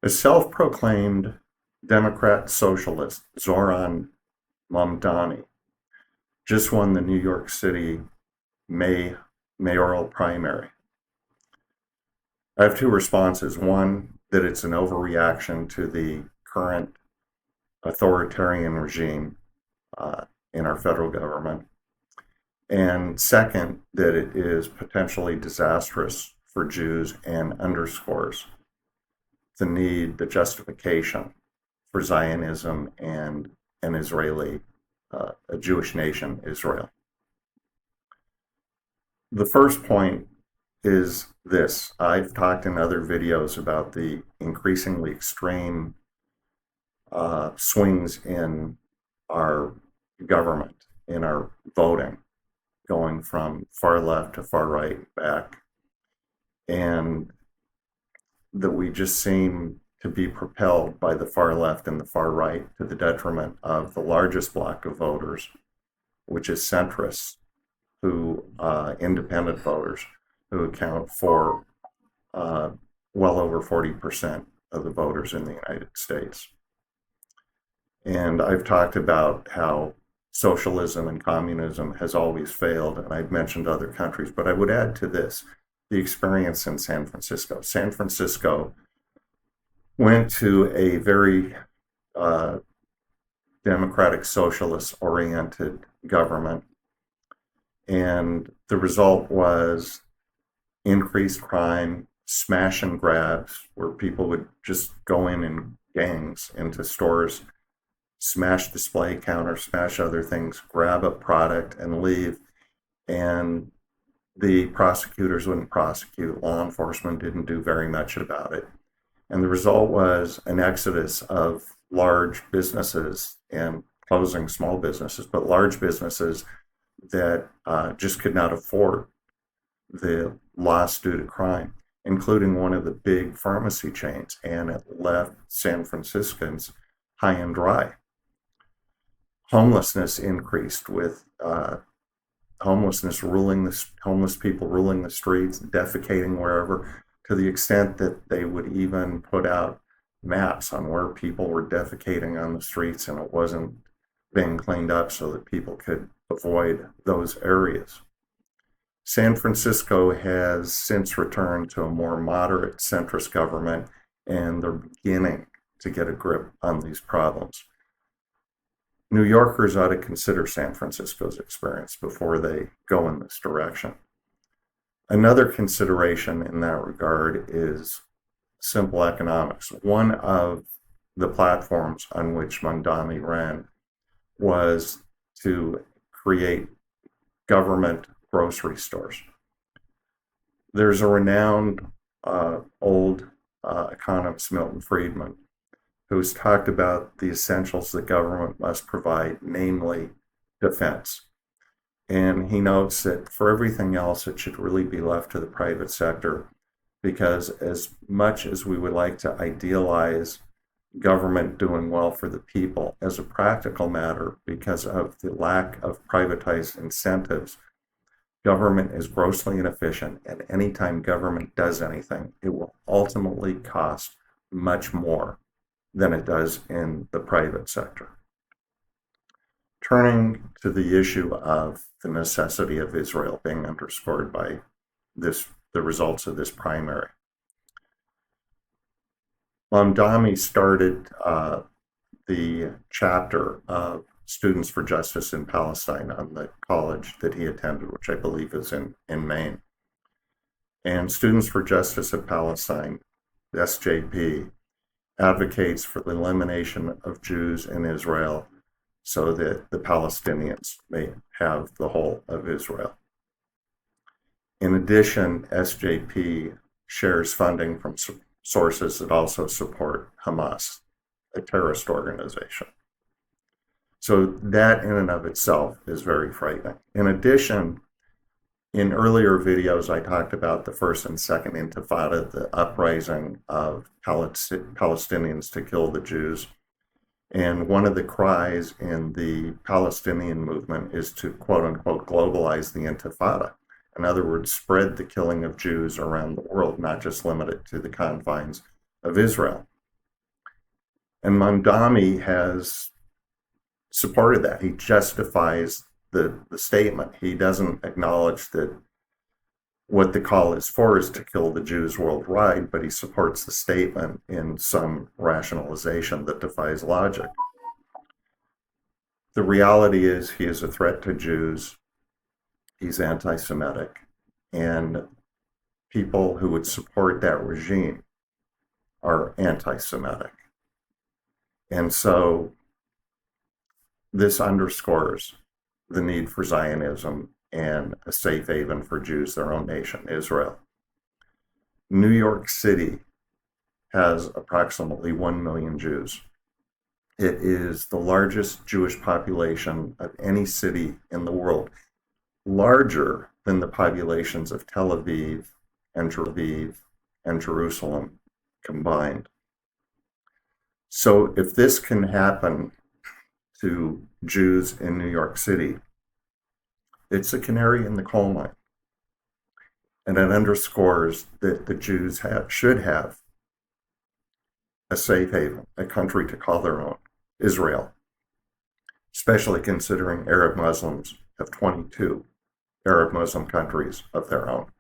A self-proclaimed Democrat Socialist, Zoran Mamdani, just won the New York City Mayoral Primary. I have two responses. One, that it's an overreaction to the current authoritarian regime in our federal government. And second, that it is potentially disastrous for Jews and underscores the need, the justification for Zionism and an Israeli, a Jewish nation, Israel. The first point is this. I've talked in other videos about the increasingly extreme swings in our government, in our voting, going from far left to far right back, and that we just seem to be propelled by the far left and the far right to the detriment of the largest block of voters, which is centrists, who independent voters, who account for well over 40% of the voters in the United States. And I've talked about how socialism and communism has always failed, and I've mentioned other countries, but I would add to this the experience in San Francisco. San Francisco went to a very Democratic Socialist oriented government, and the result was increased crime, smash and grabs, where people would just go in gangs into stores, smash display counters, smash other things, grab a product and leave. And the prosecutors wouldn't prosecute. Law enforcement didn't do very much about it. And the result was an exodus of large businesses and closing small businesses, but large businesses that just could not afford the loss due to crime, including one of the big pharmacy chains, and it left San Franciscans high and dry. Homelessness increased with homeless people ruling the streets, defecating wherever, to the extent that they would even put out maps on where people were defecating on the streets, and it wasn't being cleaned up so that people could avoid those areas. San Francisco has since returned to a more moderate centrist government, and they're beginning to get a grip on these problems. New Yorkers ought to consider San Francisco's experience before they go in this direction. Another consideration in that regard is simple economics. One of the platforms on which Mandami ran was to create government grocery stores. There's a renowned old economist, Milton Friedman, who's talked about the essentials that government must provide, namely defense. And he notes that for everything else, it should really be left to the private sector, because as much as we would like to idealize government doing well for the people, as a practical matter, because of the lack of privatized incentives, government is grossly inefficient, and anytime government does anything, it will ultimately cost much more than it does in the private sector. Turning to the issue of the necessity of Israel being underscored by the results of this primary. Mandami started the chapter of Students for Justice in Palestine on the college that he attended, which I believe is in Maine. And Students for Justice in Palestine, SJP, advocates for the elimination of Jews in Israel so that the Palestinians may have the whole of Israel. In addition, SJP shares funding from sources that also support Hamas, a terrorist organization. So that in and of itself is very frightening. In addition, in earlier videos, I talked about the first and second Intifada, the uprising of Palestinians to kill the Jews. And one of the cries in the Palestinian movement is to, quote unquote, globalize the Intifada. In other words, spread the killing of Jews around the world, not just limit it to the confines of Israel. And Mandami has supported that. He justifies the statement. He doesn't acknowledge that what the call is for is to kill the Jews worldwide, but he supports the statement in some rationalization that defies logic. The reality is he is a threat to Jews. He's anti-Semitic. And people who would support that regime are anti-Semitic. And so this underscores the need for Zionism and a safe haven for Jews, their own nation, Israel. New York City has approximately 1 million Jews. It is the largest Jewish population of any city in the world, larger than the populations of Tel Aviv and Jerusalem combined. So if this can happen to Jews in New York City, it's a canary in the coal mine. And it underscores that the Jews should have a safe haven, a country to call their own, Israel, especially considering Arab Muslims have 22 Arab Muslim countries of their own.